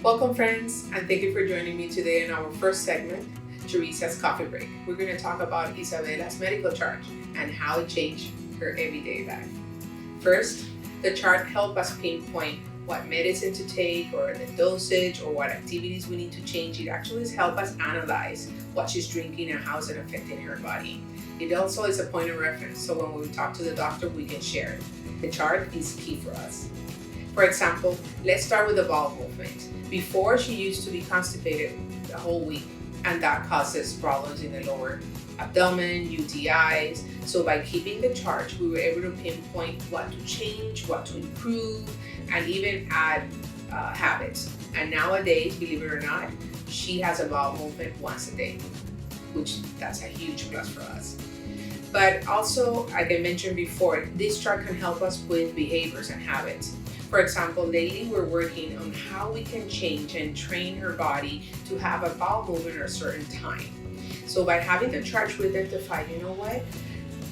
Welcome friends, and thank you for joining me today in our first segment, Teresa's Coffee Break. We're going to talk about Isabella's medical chart and how it changed her everyday life. First, the chart helps us pinpoint what medicine to take or the dosage or what activities we need to change. It actually helps us analyze what she's drinking and how it's affecting her body. It also is a point of reference, so when we talk to the doctor, we can share it. The chart is key for us. For example, let's start with the bowel movement. Before, she used to be constipated the whole week, and that causes problems in the lower abdomen, UTIs. So by keeping the chart, we were able to pinpoint what to change, what to improve, and even add habits. And nowadays, believe it or not, she has a bowel movement once a day, which that's a huge plus for us. But also, like I mentioned before, this chart can help us with behaviors and habits. For example, lately we're working on how we can change and train her body to have a bowel movement at a certain time. So by having the chart, we identify, you know what?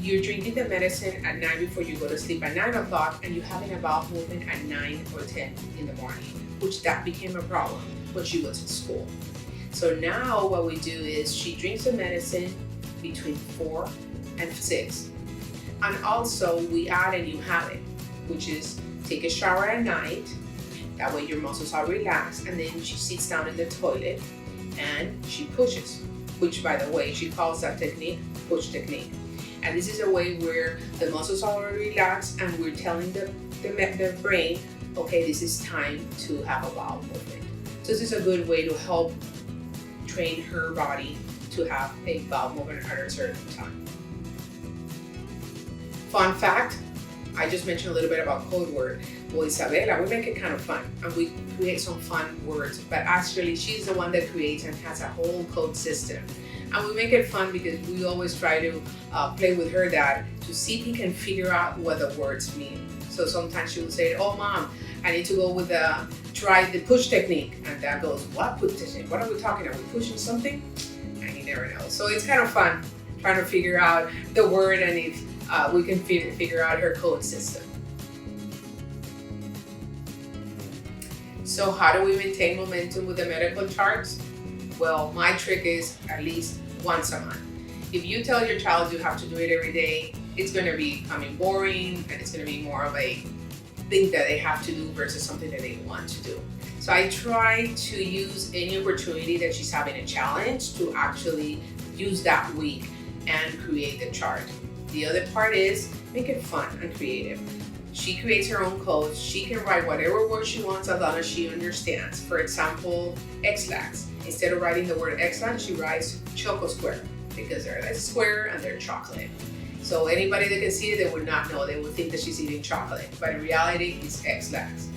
You're drinking the medicine at night before you go to sleep at 9 o'clock, and you're having a bowel movement at 9 or 10 in the morning, which that became a problem when she was in school. So now what we do is she drinks the medicine between 4 and 6. And also we add a new habit, which is take a shower at night. That way your muscles are relaxed, and then she sits down in the toilet and she pushes, which by the way, she calls that technique push technique. And this is a way where the muscles are already relaxed and we're telling the brain, okay, this is time to have a bowel movement. So this is a good way to help train her body to have a bowel movement at a certain time. Fun fact, I just mentioned a little bit about code word. Well, Isabella, we make it kind of fun and we create some fun words, but actually she's the one that creates and has a whole code system. And we make it fun because we always try to play with her dad to see if he can figure out what the words mean. So sometimes she will say, oh mom, I need to go with try the push technique. And dad goes, what push technique? What are we talking about? Are we pushing something? And he never knows. So it's kind of fun trying to figure out the word and if we can figure out her code system. So how do we maintain momentum with the medical charts? Well, my trick is at least once a month. If you tell your child you have to do it every day, it's going to be becoming boring and it's going to be more of a thing that they have to do versus something that they want to do. So I try to use any opportunity that she's having a challenge to actually use that week and create the chart. The other part is make it fun and creative. She creates her own codes. She can write whatever word she wants as long as she understands. For example, X-lax. Instead of writing the word X-lax, she writes Choco Square because they're like square and they're chocolate. So anybody that can see it, they would not know. They would think that she's eating chocolate, but in reality, it's X-lax.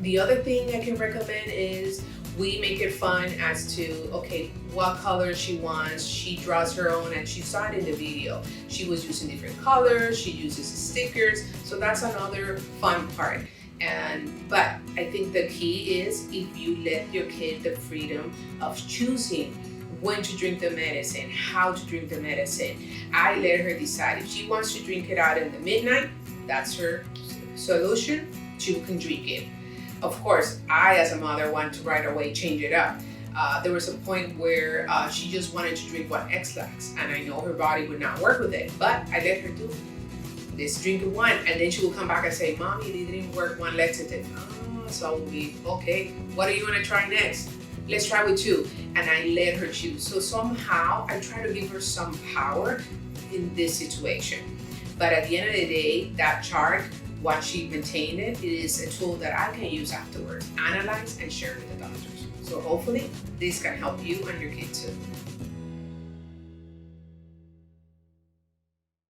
The other thing I can recommend is we make it fun as to, okay, what color she wants. She draws her own, and she saw it in the video. She was using different colors, she uses stickers, so that's another fun part. But I think the key is if you let your kid the freedom of choosing when to drink the medicine, how to drink the medicine. I let her decide. If she wants to drink it out in the midnight, that's her solution. She can drink it. Of course, I as a mother want to right away change it up. There was a point where she just wanted to drink one X-lax, and I know her body would not work with it, but I let her do this, drink one, and then she will come back and say, Mommy, it didn't work, one laxative. So I will be, okay, what are you gonna try next? Let's try with 2. And I let her choose. So somehow I try to give her some power in this situation. But at the end of the day, that chart, once she maintained it, it is a tool that I can use afterwards, analyze and share with the doctors. So hopefully this can help you and your kid too.